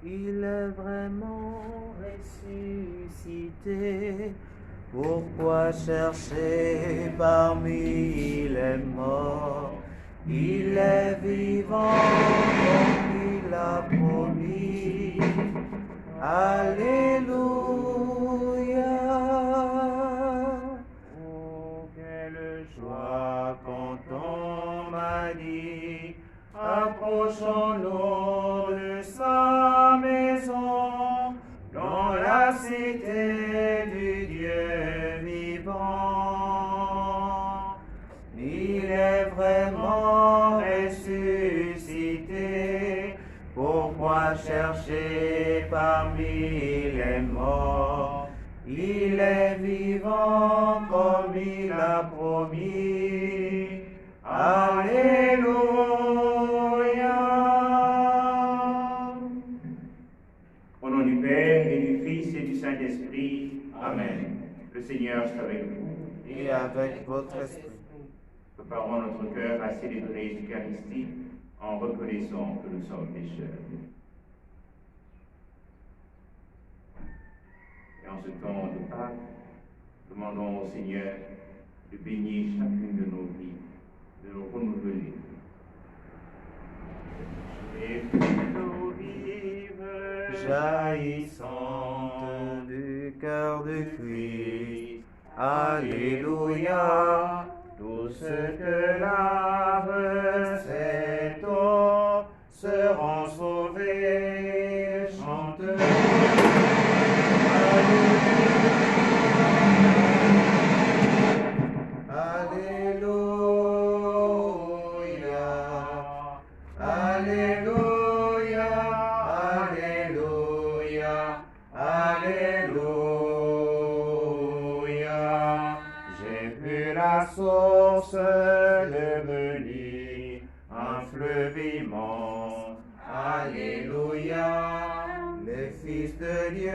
Il est vraiment ressuscité. Pourquoi chercher parmi les morts? Il est vivant comme il a promis. Alléluia. Oh, quelle joie quand on m'a dit, approchons-nous de sa maison, dans la cité du Dieu vivant. Il est vraiment ressuscité. Pourquoi chercher parmi les morts? Il est vivant comme il a promis. Alléluia. Au nom du Père et du Fils et du Saint-Esprit. Amen. Le Seigneur soit avec vous. Et avec votre esprit. Préparons notre cœur à célébrer l'Eucharistie en reconnaissant que nous sommes pécheurs. Et en ce temps de Pâques, demandons au Seigneur de bénir chacune de nos vies, de nous renouveler. Et l'eau vive, jaillissante du cœur du Christ. Alléluia. Tous ceux que lave cette eau seront sauvés. Chantez. Alléluia. Alléluia. Alléluia. Alléluia. J'ai vu la source devenir un fleuve immense. Alléluia. Les fils de Dieu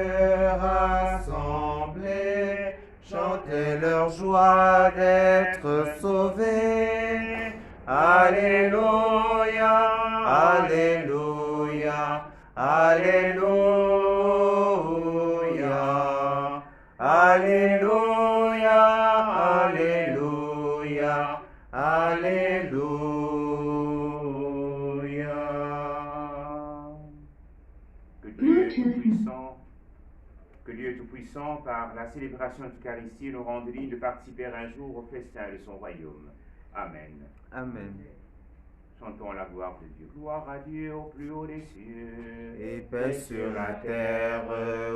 rassemblés chantaient leur joie d'être sauvés. Alléluia. Alléluia. Alléluia. Alléluia. Alléluia. Alléluia. Que Dieu Tout-Puissant, par la célébration de l'Eucharistie, nous rende dignes de participer un jour au festin de son royaume. Amen. Amen. Chantons la gloire de Dieu. Gloire à Dieu au plus haut des cieux. Et paix sur la terre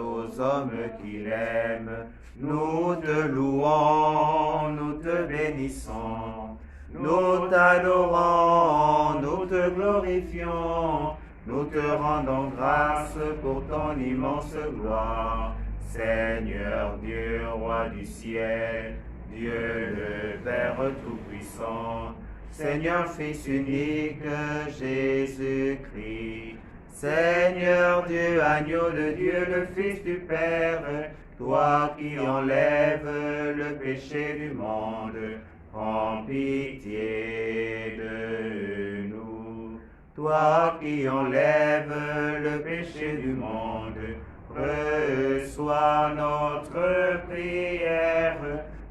aux hommes qu'il aime. Nous te louons, nous te bénissons. Nous t'adorons, nous te glorifions. Nous te rendons grâce pour ton immense gloire. Seigneur Dieu, roi du ciel, Dieu le Père Tout-Puissant, Seigneur Fils unique, Jésus-Christ, Seigneur Dieu, agneau de Dieu, le Fils du Père, toi qui enlèves le péché du monde, prends pitié de nous. Toi qui enlèves le péché du monde, reçois notre prière.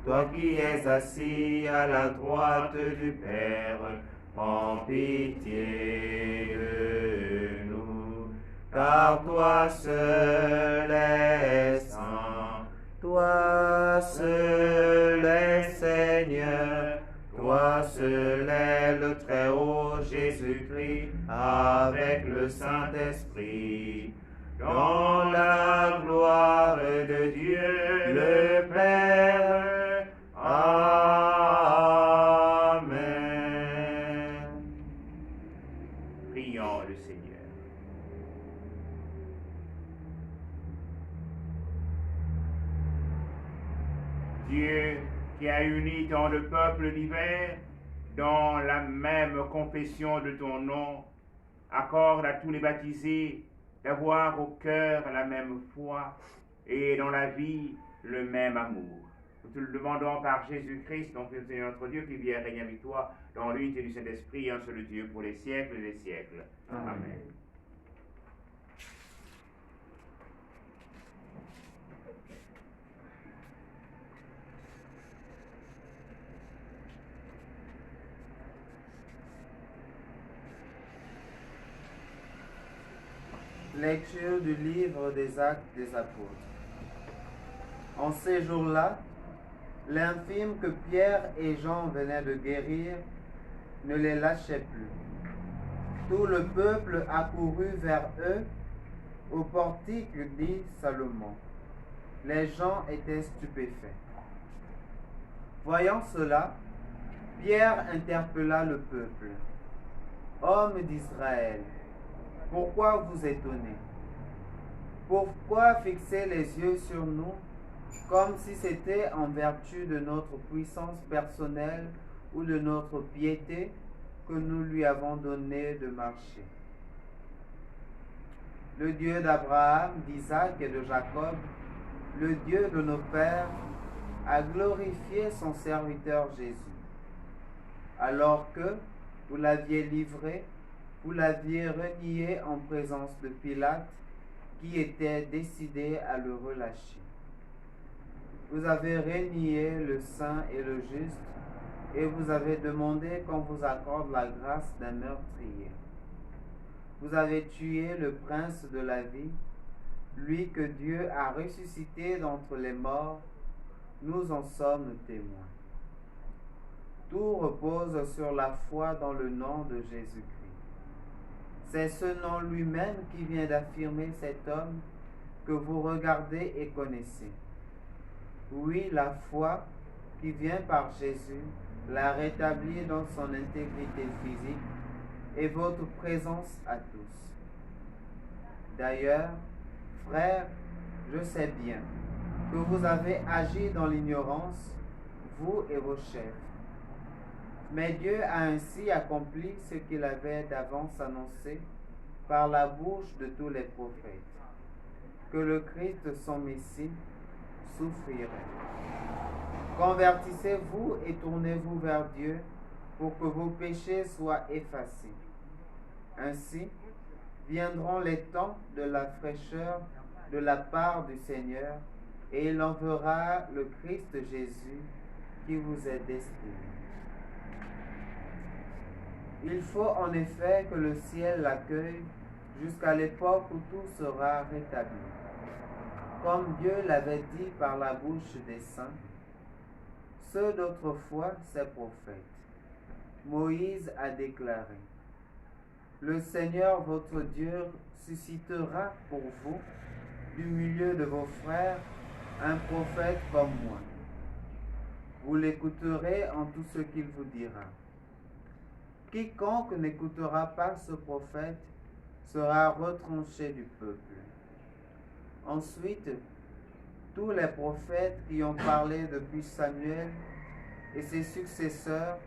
Toi qui es assis à la droite du Père, prends pitié de nous. Car toi seul es saint, toi seul es Seigneur, toi seul est le Très-Haut Jésus-Christ avec le Saint-Esprit. Dans la gloire de Dieu le Père. Amen. Prions le Seigneur. Dieu qui a uni tant de peuples divers dans la même confession de ton nom, accorde à tous les baptisés d'avoir au cœur la même foi et dans la vie le même amour. Nous te le demandons par Jésus-Christ, ton Fils et notre Dieu, qui vit et règne avec toi dans l'unité du Saint-Esprit, un seul Dieu pour les siècles des siècles. Amen. Lecture du livre des Actes des Apôtres. En ces jours-là, l'infirme que Pierre et Jean venaient de guérir ne les lâchait plus. Tout le peuple accourut vers eux au portique dit Salomon. Les gens étaient stupéfaits. Voyant cela, Pierre interpella le peuple. Hommes d'Israël, pourquoi vous étonnez? Pourquoi fixer les yeux sur nous comme si c'était en vertu de notre puissance personnelle ou de notre piété que nous lui avons donné de marcher? Le Dieu d'Abraham, d'Isaac et de Jacob, le Dieu de nos pères, a glorifié son serviteur Jésus. Alors que vous l'aviez livré, vous l'aviez renié en présence de Pilate, qui était décidé à le relâcher. Vous avez renié le saint et le juste, et vous avez demandé qu'on vous accorde la grâce d'un meurtrier. Vous avez tué le prince de la vie, lui que Dieu a ressuscité d'entre les morts. Nous en sommes témoins. Tout repose sur la foi dans le nom de Jésus-Christ. C'est ce nom lui-même qui vient d'affirmer cet homme que vous regardez et connaissez. Oui, la foi qui vient par Jésus l'a rétabli dans son intégrité physique et votre présence à tous. D'ailleurs, frères, je sais bien que vous avez agi dans l'ignorance, vous et vos chefs. Mais Dieu a ainsi accompli ce qu'il avait d'avance annoncé par la bouche de tous les prophètes, que le Christ, son Messie, souffrirait. Convertissez-vous et tournez-vous vers Dieu pour que vos péchés soient effacés. Ainsi, viendront les temps de la fraîcheur de la part du Seigneur, et il enverra le Christ Jésus qui vous est destiné. Il faut en effet que le ciel l'accueille jusqu'à l'époque où tout sera rétabli. Comme Dieu l'avait dit par la bouche des saints, ceux d'autrefois, ses prophètes. Moïse a déclaré: le Seigneur votre Dieu suscitera pour vous, du milieu de vos frères, un prophète comme moi. Vous l'écouterez en tout ce qu'il vous dira. Quiconque n'écoutera pas ce prophète sera retranché du peuple. Ensuite, tous les prophètes qui ont parlé depuis Samuel et ses successeurs,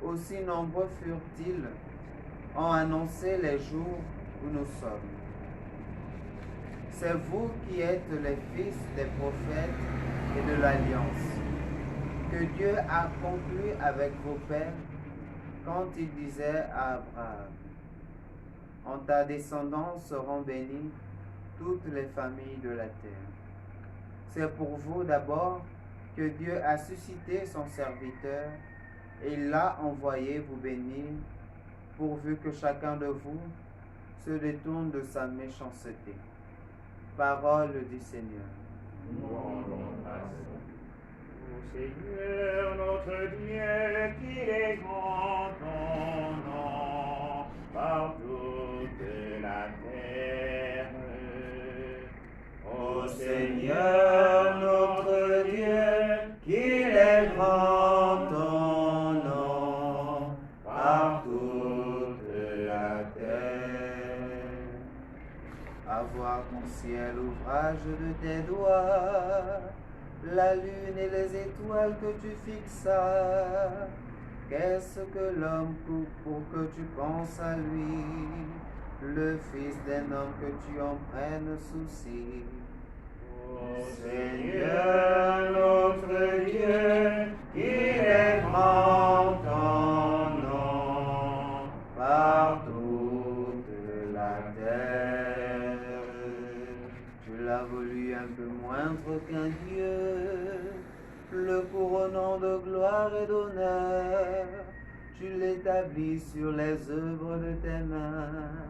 aussi nombreux furent-ils, ont annoncé les jours où nous sommes. C'est vous qui êtes les fils des prophètes et de l'alliance que Dieu a conclue avec vos pères quand il disait à Abraham: en ta descendance seront bénies toutes les familles de la terre. C'est pour vous d'abord que Dieu a suscité son serviteur et il l'a envoyé vous bénir, pourvu que chacun de vous se détourne de sa méchanceté. Parole du Seigneur. Ô Seigneur notre Dieu, qu'il est grand ton nom par toute la terre. Ô Seigneur notre Dieu, qu'il est grand ton nom par toute la terre. À voir ton ciel, ouvrage de tes doigts, la lune et les étoiles que tu fixas. Qu'est-ce que l'homme pour que tu penses à lui, le fils d'un homme que tu en prennes souci? Ô Seigneur notre Dieu, qu'il est grand ton nom par toute la terre. Tu l'as voulu un peu moindre qu'un Dieu, le couronnant de gloire et d'honneur. Tu l'établis sur les œuvres de tes mains.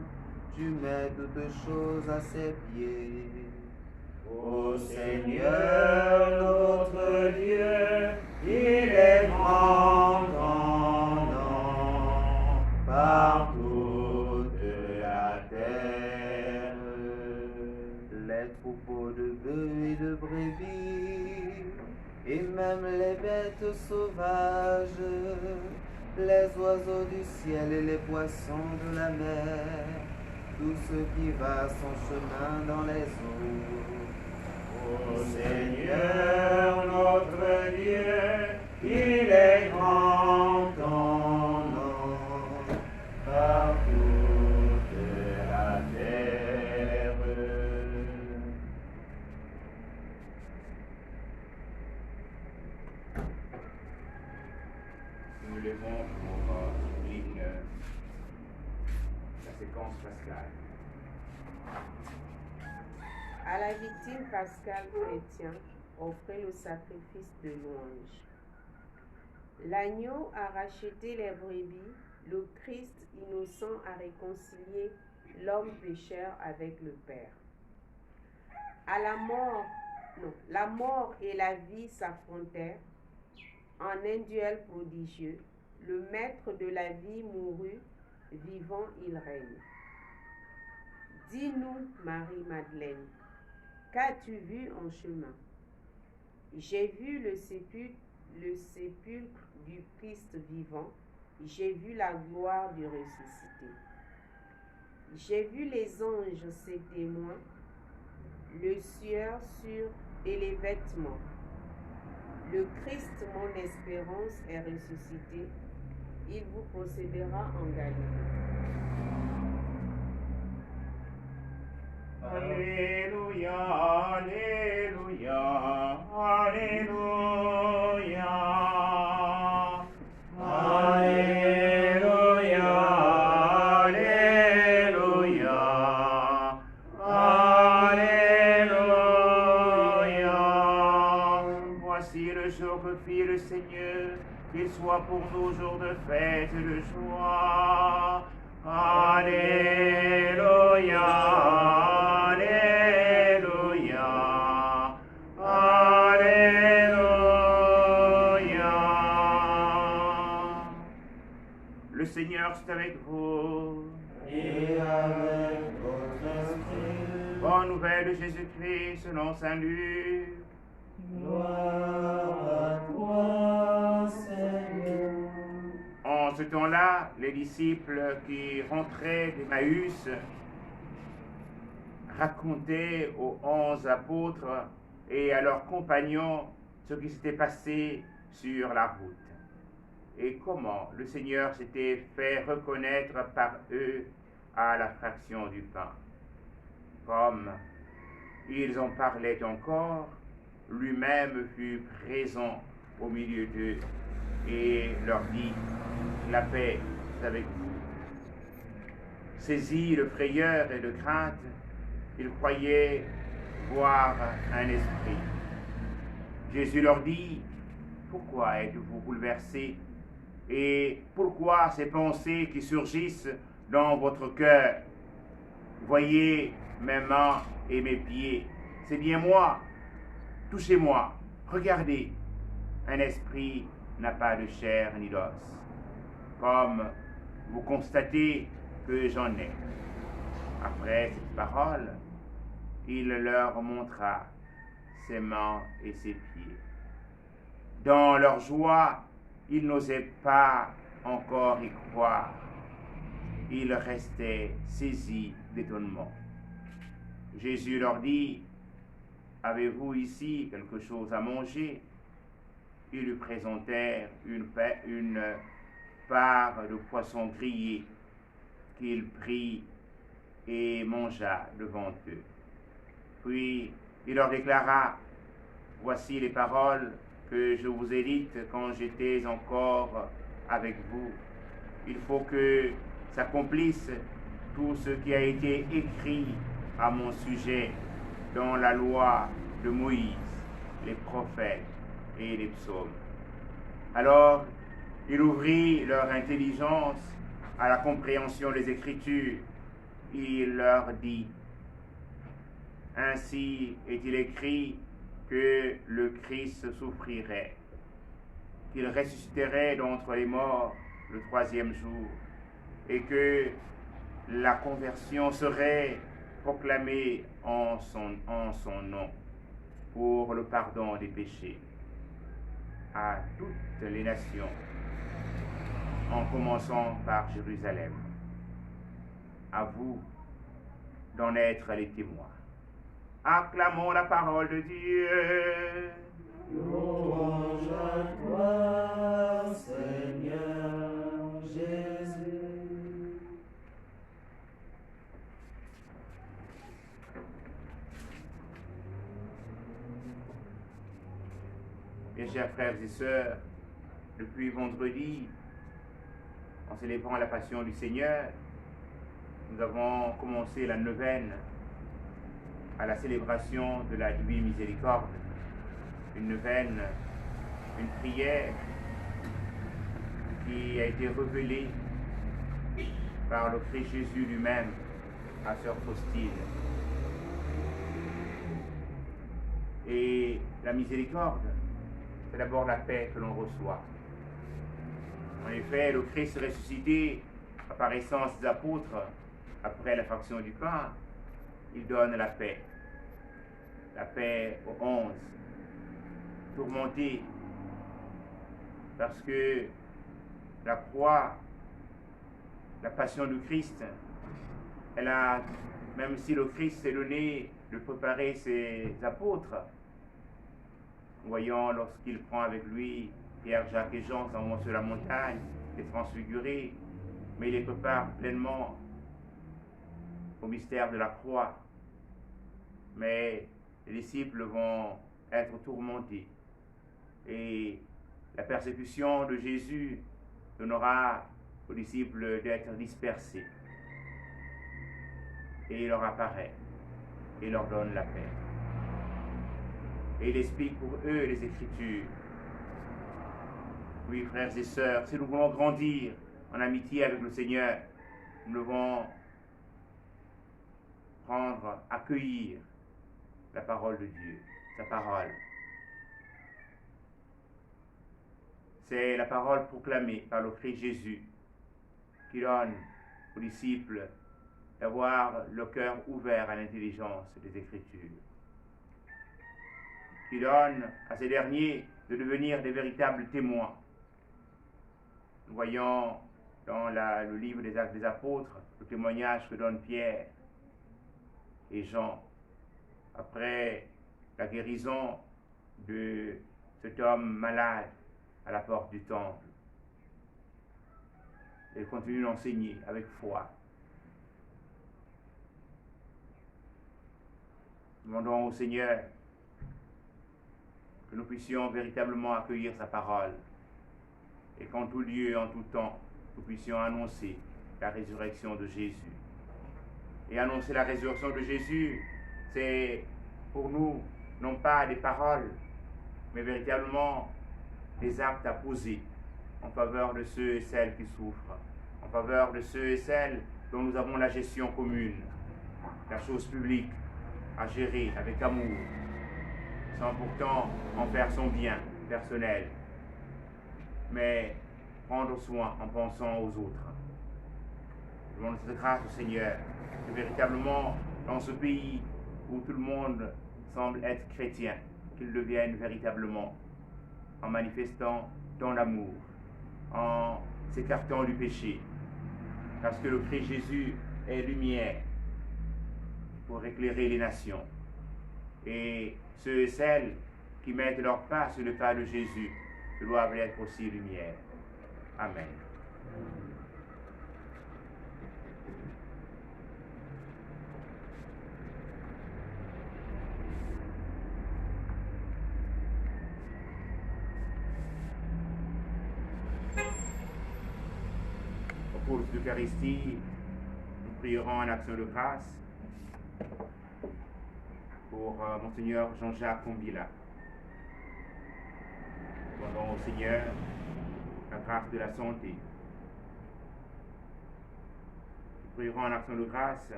tu mets toutes choses à ses pieds. Ô Seigneur notre Dieu, il est grand, grandant par toute la terre. Les troupeaux de bœufs et de brebis, et même les bêtes sauvages, les oiseaux du ciel et les poissons de la mer, tout ce qui va son chemin dans les eaux. Ô Seigneur notre Dieu, il est grand en nom par toute la terre. Nous nous levons pour l'hymne, la séquence pascale. À la victime pascale chrétien, offrez le sacrifice de louange. L'agneau a racheté les brebis, le Christ innocent a réconcilié l'homme pécheur avec le Père. À la mort et la vie s'affrontèrent en un duel prodigieux. Le maître de la vie mourut, vivant il règne. Dis-nous, Marie-Madeleine, qu'as-tu vu en chemin? J'ai vu le sépulcre du Christ vivant, j'ai vu la gloire du ressuscité. J'ai vu les anges, ses témoins, le sueur et les vêtements. Le Christ, mon espérance, est ressuscité. Il vous procédera en Galilée. Alléluia, Alléluia, Alléluia, Alléluia, Alléluia, Alléluia. Voici le jour que fit le Seigneur, qu'il soit pour nous jour de fête et de joie. Alléluia. Le Seigneur est avec vous. Et avec votre esprit. Bonne nouvelle de Jésus-Christ selon saint Luc. Gloire à toi, Seigneur. En ce temps-là, les disciples qui rentraient d'Emmaüs racontaient aux 11 apôtres et à leurs compagnons ce qui s'était passé sur la route et comment le Seigneur s'était fait reconnaître par eux à la fraction du pain. Comme ils en parlaient encore, lui-même fut présent au milieu d'eux et leur dit: la paix est avec vous. Saisis de frayeur et de crainte, ils croyaient voir un esprit. Jésus leur dit: pourquoi êtes-vous bouleversés et pourquoi ces pensées qui surgissent dans votre cœur? Voyez mes mains et mes pieds, c'est bien moi. Touchez-moi, regardez. Un esprit n'a pas de chair ni d'os, comme vous constatez que j'en ai. Après cette parole, il leur montra ses mains et ses pieds. Dans leur joie, ils n'osaient pas encore y croire. Ils restaient saisis d'étonnement. Jésus leur dit: avez-vous ici quelque chose à manger? Ils lui présentèrent une part de poisson grillé qu'il prit et mangea devant eux. Puis il leur déclara: voici les paroles que je vous ai dites quand j'étais encore avec vous. Il faut que s'accomplisse tout ce qui a été écrit à mon sujet dans la loi de Moïse, les prophètes et les psaumes. Alors, il ouvrit leur intelligence à la compréhension des Écritures. il leur dit, ainsi est-il écrit que le Christ souffrirait, qu'il ressusciterait d'entre les morts le troisième jour, et que la conversion serait proclamée en son nom pour le pardon des péchés à toutes les nations, en commençant par Jérusalem. À vous d'en être les témoins. Acclamons la parole de Dieu. Louange à toi, Seigneur Jésus. Mes chers frères et sœurs, depuis vendredi, en célébrant la Passion du Seigneur, nous avons commencé la neuvaine à la célébration de la Divine Miséricorde. Une neuvaine, une prière qui a été révélée par le Christ Jésus lui-même à Sœur Faustine. Et la miséricorde, c'est d'abord la paix que l'on reçoit. En effet, le Christ ressuscité, apparaissant à ses apôtres après la fraction du pain, il donne la paix aux 11, tourmentés, parce que la croix, la passion du Christ, même si le Christ s'est donné de préparer ses apôtres, voyant lorsqu'il prend avec lui Pierre, Jacques et Jean s'en vont sur la montagne, les transfigurés, mais il les prépare pleinement au mystère de la croix. Mais les disciples vont être tourmentés et la persécution de Jésus donnera aux disciples d'être dispersés. Et il leur apparaît et leur donne la paix. Et il explique pour eux les Écritures. Oui, frères et sœurs, si nous voulons grandir en amitié avec le Seigneur, nous devons accueillir la parole de Dieu, sa parole. C'est la parole proclamée par le Christ Jésus qui donne aux disciples d'avoir le cœur ouvert à l'intelligence des Écritures, qui donne à ces derniers de devenir des véritables témoins. Nous voyons dans le livre des Actes des Apôtres le témoignage que donnent Pierre et Jean après la guérison de cet homme malade à la porte du temple. Ils continuent d'enseigner avec foi. Demandons au Seigneur que nous puissions véritablement accueillir sa parole et qu'en tout lieu et en tout temps, nous puissions annoncer la résurrection de Jésus. Et annoncer la résurrection de Jésus, c'est pour nous non pas des paroles, mais véritablement des actes à poser en faveur de ceux et celles qui souffrent, en faveur de ceux et celles dont nous avons la gestion commune, la chose publique à gérer avec amour, sans pourtant en faire son bien personnel, mais prendre soin en pensant aux autres. Je demande cette grâce au Seigneur, que véritablement, dans ce pays où tout le monde semble être chrétien, qu'il devienne véritablement, en manifestant ton amour, en s'écartant du péché, parce que le Christ Jésus est lumière pour éclairer les nations. Et ceux et celles qui mettent leur pas sur le pas de Jésus doivent être aussi lumière. Amen. Au cours de l'Eucharistie, nous prierons en action de grâce pour Monseigneur Jean-Jacques Combila. Demandons au Seigneur la grâce de la santé, prierons en action de grâce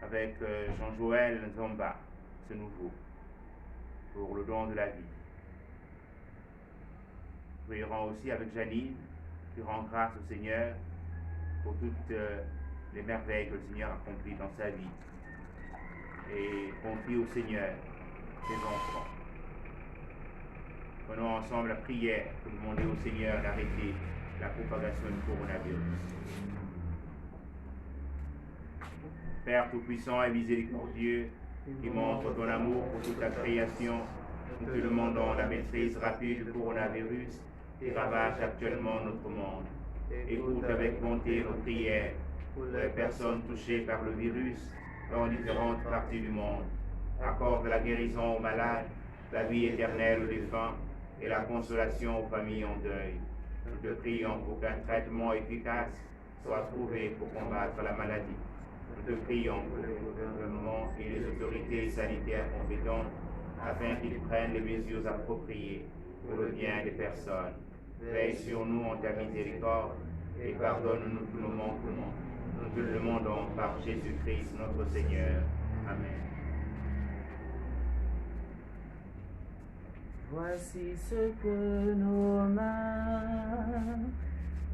avec Jean-Joël Nzomba, ce nouveau, pour le don de la vie. Nous prierons aussi avec Janine, qui rend grâce au Seigneur pour toutes les merveilles que le Seigneur accomplit dans sa vie. Et confie au Seigneur ses enfants. Prenons ensemble la prière pour demander au Seigneur d'arrêter la propagation du coronavirus. Père Tout-Puissant et miséricordieux, qui montre ton amour pour toute la création, nous te demandons la maîtrise rapide du coronavirus qui ravage actuellement notre monde. Écoute avec bonté nos prières pour les personnes touchées par le virus dans différentes parties du monde. Accorde la guérison aux malades, la vie éternelle aux défunts et la consolation aux familles en deuil. Nous te prions pour qu'un traitement efficace soit trouvé pour combattre la maladie. Nous te prions pour le gouvernement et les autorités sanitaires compétentes afin qu'ils prennent les mesures appropriées pour le bien des personnes. Veille sur nous en ta miséricorde et pardonne-nous tous nos manquements. Nous te le demandons par Jésus-Christ notre Seigneur. Amen. Voici ce que nos mains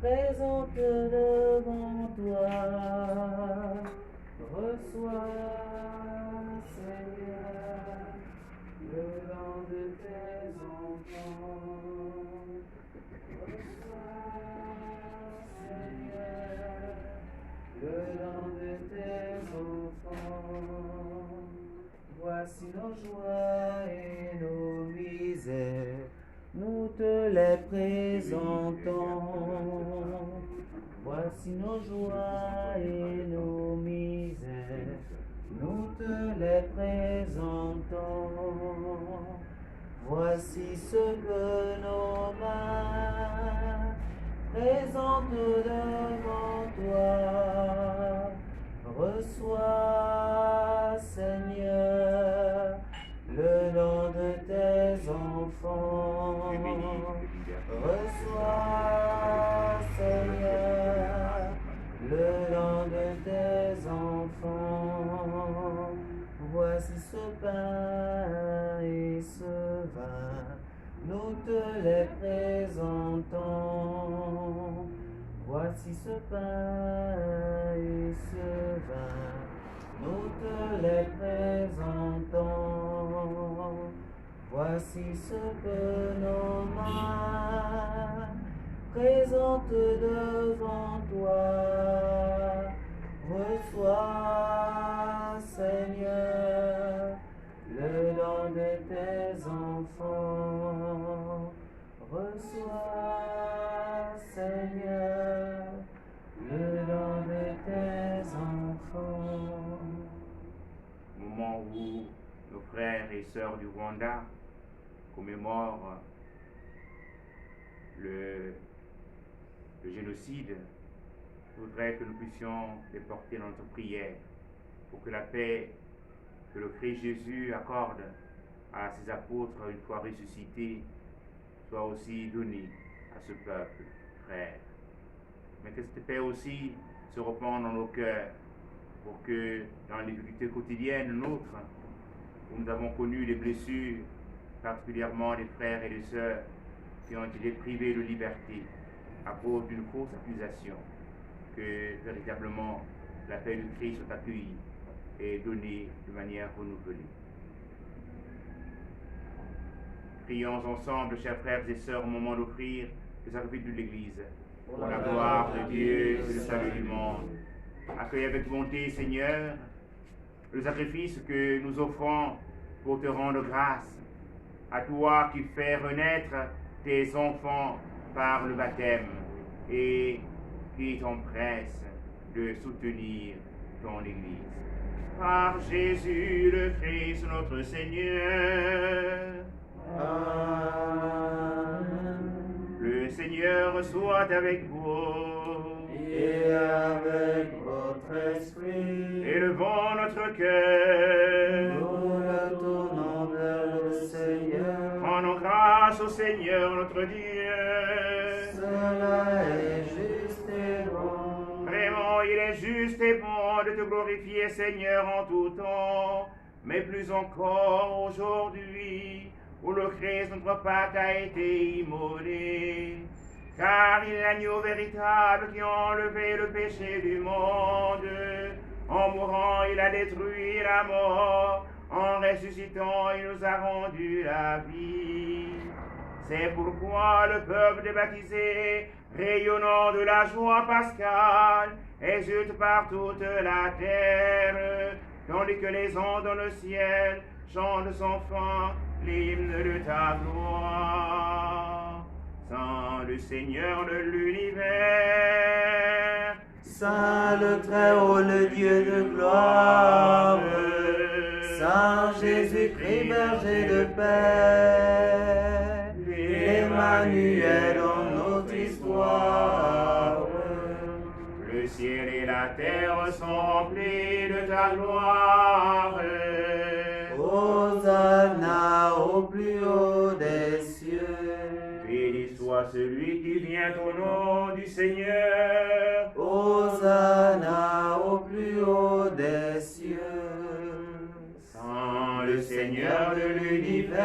présentent devant toi. Reçois, Seigneur, le don de tes enfants. Reçois, Seigneur, le don de tes enfants. Voici nos joies et nos misères, nous te les présentons. Voici nos joies et nos misères, nous te les présentons. Voici ce que nos mains présentent devant toi. Reçois, Seigneur, le don de tes enfants. Reçois, Seigneur, le don de tes enfants. Voici ce pain et ce vin, nous te les présentons. Voici ce pain et ce vin, nous te les présentons. Voici ce que nos mains présentent devant toi. Reçois, Seigneur, le don de tes enfants. Reçois, Seigneur, le don de tes enfants. Au moment où nos frères et sœurs du Rwanda commémorent le génocide, je voudrais que nous puissions les porter dans notre prière pour que la paix que le Christ Jésus accorde à ses apôtres une fois ressuscités soit aussi donnée à ce peuple, frère. Mais que cette paix aussi se répande dans nos cœurs pour que dans les difficultés quotidiennes nôtres, où nous avons connu des blessures, particulièrement des frères et des sœurs qui ont été privés de liberté à cause d'une fausse accusation, que véritablement la paix du Christ soit accueillie et donnée de manière renouvelée. Prions ensemble, chers frères et sœurs, au moment d'offrir le sacrifice de l'Église, pour la gloire de Dieu et le salut du monde. Accueille avec bonté, Seigneur, le sacrifice que nous offrons pour te rendre grâce, à toi qui fais renaître tes enfants par le baptême et qui t'empresse de soutenir ton Église. Par Jésus le Christ notre Seigneur. Amen. Le Seigneur soit avec vous. Et avec votre esprit. Élevons notre cœur. Nous le tournons vers le Seigneur. Rendons grâce au Seigneur notre Dieu. Cela est juste et bon. Vraiment, il est est juste et bon de te glorifier, Seigneur, en tout temps, mais plus encore aujourd'hui, où le Christ, notre Pâque, a été immolé. Car il est l'agneau véritable qui a enlevé le péché du monde. En mourant, il a détruit la mort. En ressuscitant, il nous a rendu la vie. C'est pourquoi le peuple des baptisés, rayonnant de la joie pascale, exulte par toute la terre, tandis que les ondes dans le ciel chantent sans fin l'hymne de ta gloire. Saint le Seigneur de l'univers, Saint le Très-Haut, le Dieu de gloire, Saint Jésus-Christ, berger de paix, Emmanuel dans notre histoire. Le ciel et la terre sont remplis de ta gloire. Hosanna au plus haut des cieux. Béni soit celui qui vient au nom du Seigneur. Hosanna au plus haut des cieux. Saint le Seigneur de l'univers,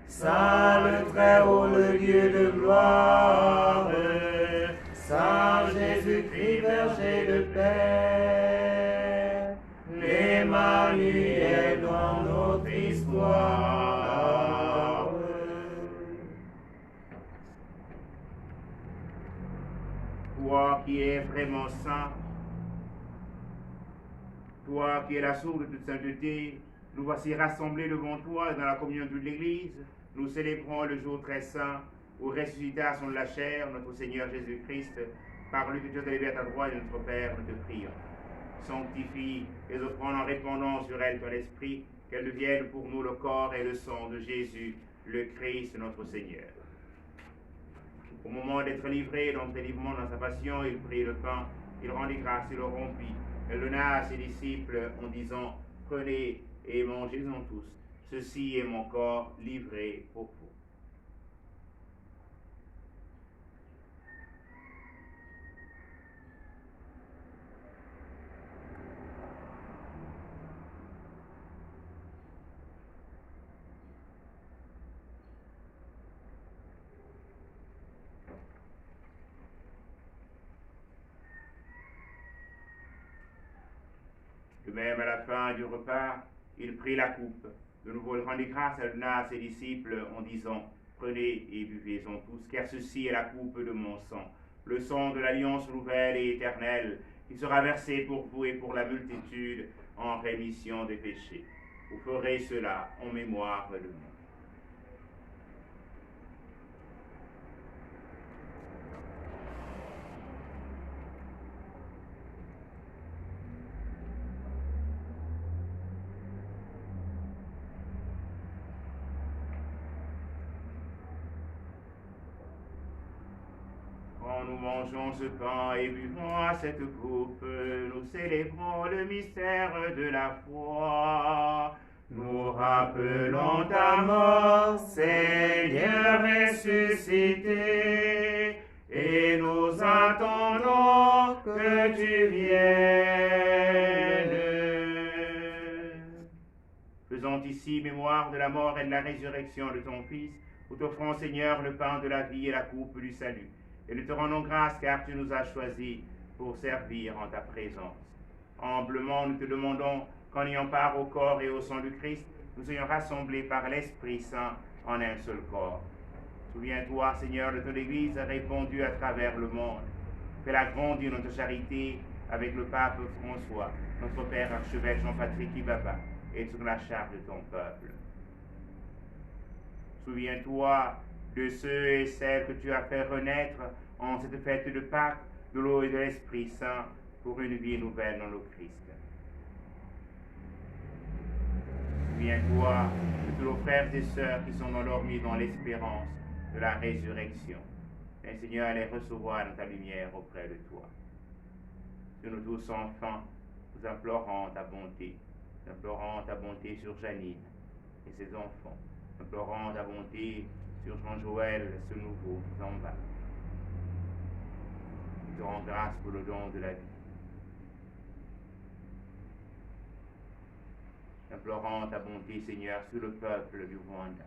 Saint le Très-Haut, le Dieu de gloire, Saint Jésus-Christ, berger de paix, Emmanuel dans notre histoire. toi qui es vraiment saint, toi qui es la source de toute sainteté, nous voici rassemblés devant toi dans la communion de l'Église. Nous célébrons le jour très saint où ressuscita à son de la chair notre Seigneur Jésus-Christ. Par lui que tu as élevé à ta droite de notre Père, nous te prions. Sanctifie les offrandes en répandant sur elles ton esprit, qu'elles deviennent pour nous le corps et le sang de Jésus, le Christ, notre Seigneur. Au moment d'être livré d'entrée-livrement dans sa passion, il prit le pain, il rendit grâce, il le rompit, et le donna à ses disciples en disant, prenez et mangez-en tous, ceci est mon corps livré pour vous. De même, à la fin du repas, il prit la coupe. De nouveau, il rendit grâce, elle donna à ses disciples en disant, prenez et buvez-en tous, car ceci est la coupe de mon sang, le sang de l'alliance nouvelle et éternelle, qui sera versé pour vous et pour la multitude en rémission des péchés. Vous ferez cela en mémoire de moi. Quand nous mangeons ce pain et buvons à cette coupe, nous célébrons le mystère de la foi. Nous rappelons ta mort, Seigneur ressuscité, et nous attendons que tu viennes. Faisons ici mémoire de la mort et de la résurrection de ton Fils, nous t'offrons, Seigneur, le pain de la vie et la coupe du salut. Et nous te rendons grâce car tu nous as choisis pour servir en ta présence. Humblement, nous te demandons qu'en ayant part au corps et au sang du Christ, nous soyons rassemblés par l'Esprit Saint en un seul corps. Souviens-toi, Seigneur, de ton Église répandue à travers le monde. Fais-la grandir notre charité avec le pape François, notre Père archevêque Jean-Patrick Ibaba, et sur la charge de ton peuple. Souviens-toi de ceux et celles que tu as fait renaître en cette fête de Pâques, de l'eau et de l'Esprit Saint, pour une vie nouvelle dans le Christ. Souviens-toi de tous nos frères et sœurs qui sont endormis dans l'espérance de la résurrection. Et Seigneur, les recevoir dans ta lumière auprès de toi. Sur nous tous, enfin, nous implorons ta bonté. Nous implorons ta bonté sur Janine et ses enfants. Nous implorons ta bonté sur Jean-Joël, ce nouveau qui s'en va. Nous rends grâce pour le don de la vie. Implorant ta bonté, Seigneur, sur le peuple du Rwanda.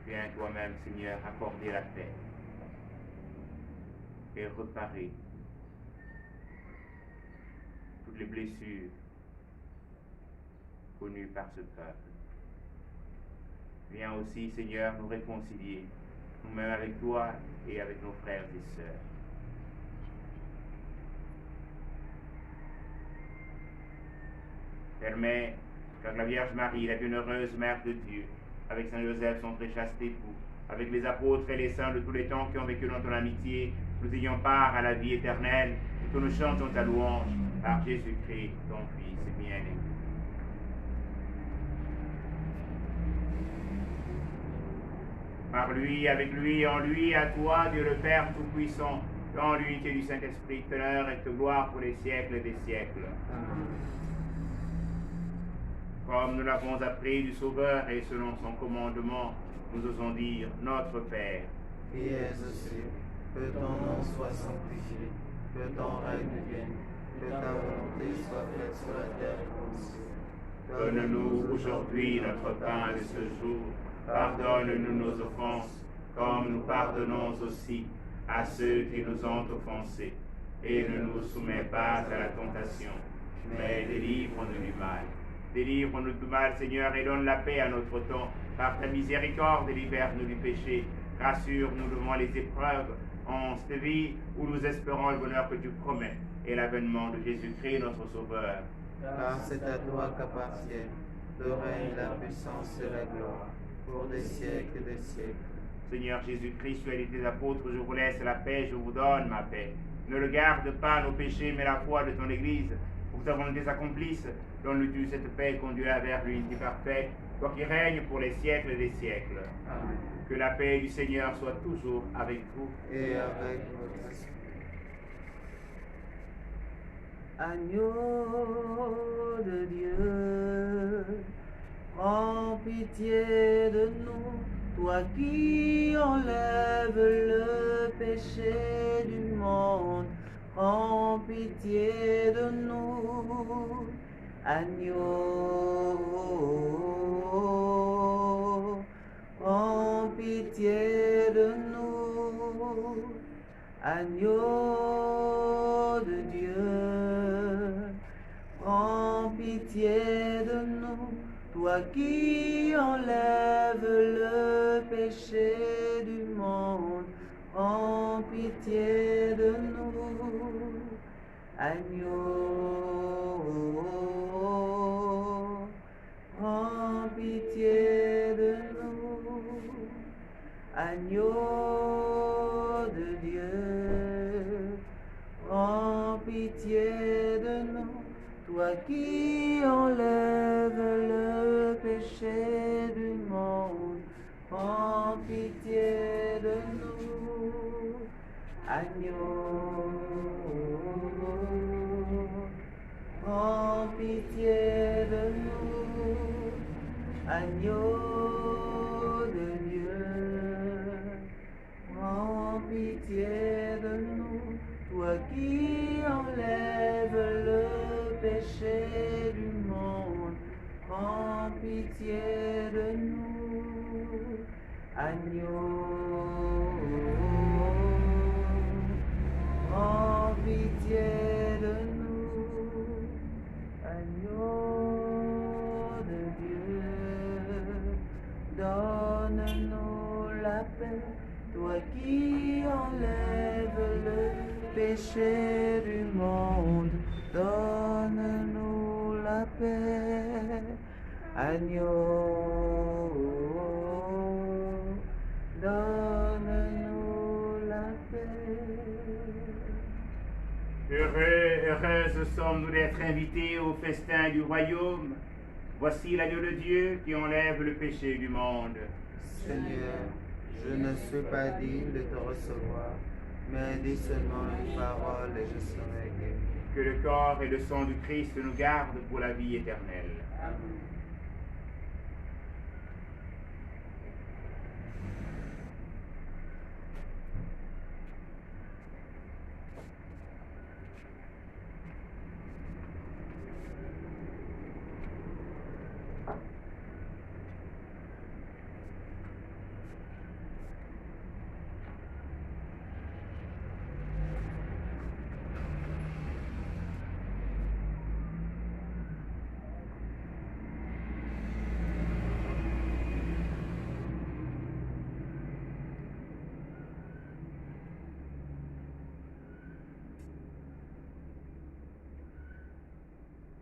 Viens toi-même, Seigneur, accorder la paix et réparer toutes les blessures connues par ce peuple. Viens aussi, Seigneur, nous réconcilier, nous-mêmes avec toi et avec nos frères et sœurs. Permets qu'avec la Vierge Marie, la bienheureuse Mère de Dieu, avec Saint Joseph, son très chaste époux, avec les apôtres et les saints de tous les temps qui ont vécu dans ton amitié, nous ayons part à la vie éternelle, et que nous chantions ta louange par Jésus-Christ, ton Fils bien-aimé. Par lui, avec lui, en lui, à toi, Dieu le Père Tout-Puissant, dans l'unité du Saint-Esprit, honneur et gloire pour les siècles des siècles. Amen. Comme nous l'avons appris du Sauveur et selon son commandement, nous osons dire Notre Père, Qui es aux cieux, que ton nom soit sanctifié, que ton règne vienne, que ta volonté soit faite sur la terre comme au ciel. donne-nous aujourd'hui notre pain de ce jour. Pardonne-nous nos offenses, comme nous pardonnons aussi à ceux qui nous ont offensés. Et ne nous soumets pas à la tentation, mais délivre-nous du mal. Délivre-nous du mal, Seigneur, et donne la paix à notre temps. Par ta miséricorde, libère-nous du péché. Rassure-nous devant les épreuves en cette vie où nous espérons le bonheur que tu promets et l'avènement de Jésus-Christ, notre Sauveur. Car c'est à toi qu'appartiennent le règne, la puissance et la gloire, pour des siècles et des siècles. Seigneur Jésus-Christ, tu as dit tes apôtres, je vous laisse la paix, je vous donne ma paix. Ne le garde pas nos péchés, mais la foi de ton Église. Pour que ta volonté s'accomplisse, donne-lui cette paix, conduis-la vers l'unité parfaite, toi qui règnes pour les siècles des siècles. Amen. Que la paix du Seigneur soit toujours avec vous. Et avec votre esprit. Agneau de Dieu, prends pitié de nous, toi qui enlèves le péché du monde, prends pitié de nous. Agneau, prends pitié de nous. Agneau de Dieu, prends pitié de nous, toi qui enlèves le péché du monde, prends pitié de nous. Agneau, prends pitié de nous. Agneau de Dieu, prends pitié de nous, toi qui enlèves le péché du monde, prends pitié de nous. Agneau, prends pitié de nous. Agneau de Dieu, prends pitié de nous, toi qui enlèves le péché du monde, prends pitié de nous. Agneau, prends pitié de nous. Agneau de Dieu, donne-nous la paix, toi qui enlèves le péché du monde, donne-nous la paix. Agneau, donne-nous la paix. Heureuses sommes-nous d'être invités au festin du royaume. Voici l'agneau de Dieu qui enlève le péché du monde. Seigneur, je ne suis pas digne de te recevoir, mais dis seulement une parole et je serai guéri. Que le corps et le sang du Christ nous gardent pour la vie éternelle. Amen.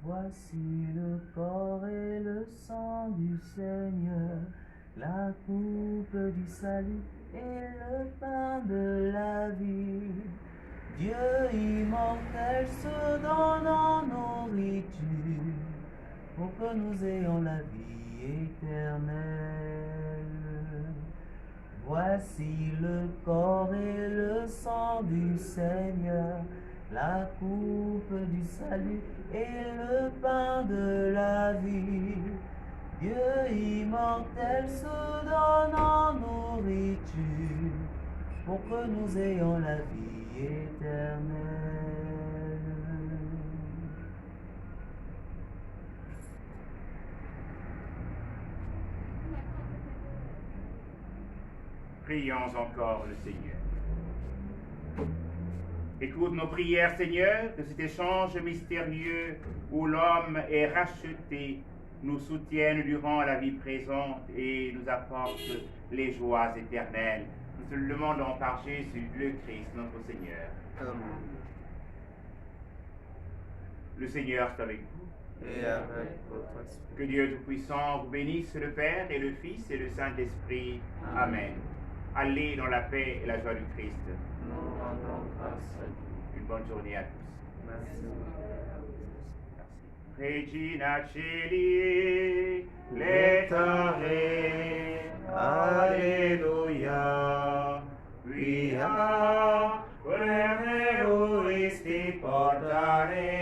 Voici le corps et le sang du Seigneur, la coupe du salut et le pain de la vie. Dieu immortel se donne en nourriture pour que nous ayons la vie éternelle. Voici le corps et le sang du Seigneur, la coupe du salut et le pain de la vie. Dieu immortel se donne en nourriture pour que nous ayons la vie éternelle. Prions encore le Seigneur. Écoute nos prières, Seigneur, que cet échange mystérieux où l'homme est racheté nous soutienne durant la vie présente et nous apporte les joies éternelles. Nous te le demandons par Jésus, le Christ, notre Seigneur. Amen. Le Seigneur est avec vous. Et avec votre esprit. Que Dieu Tout-Puissant vous bénisse, le Père et le Fils et le Saint-Esprit. Amen. Allez dans la paix et la joie du Christ. Nous rendons grâce à Dieu. Une bonne journée à tous. Merci. Regina Celi, letare, Alleluia. via, quem egoisti portare.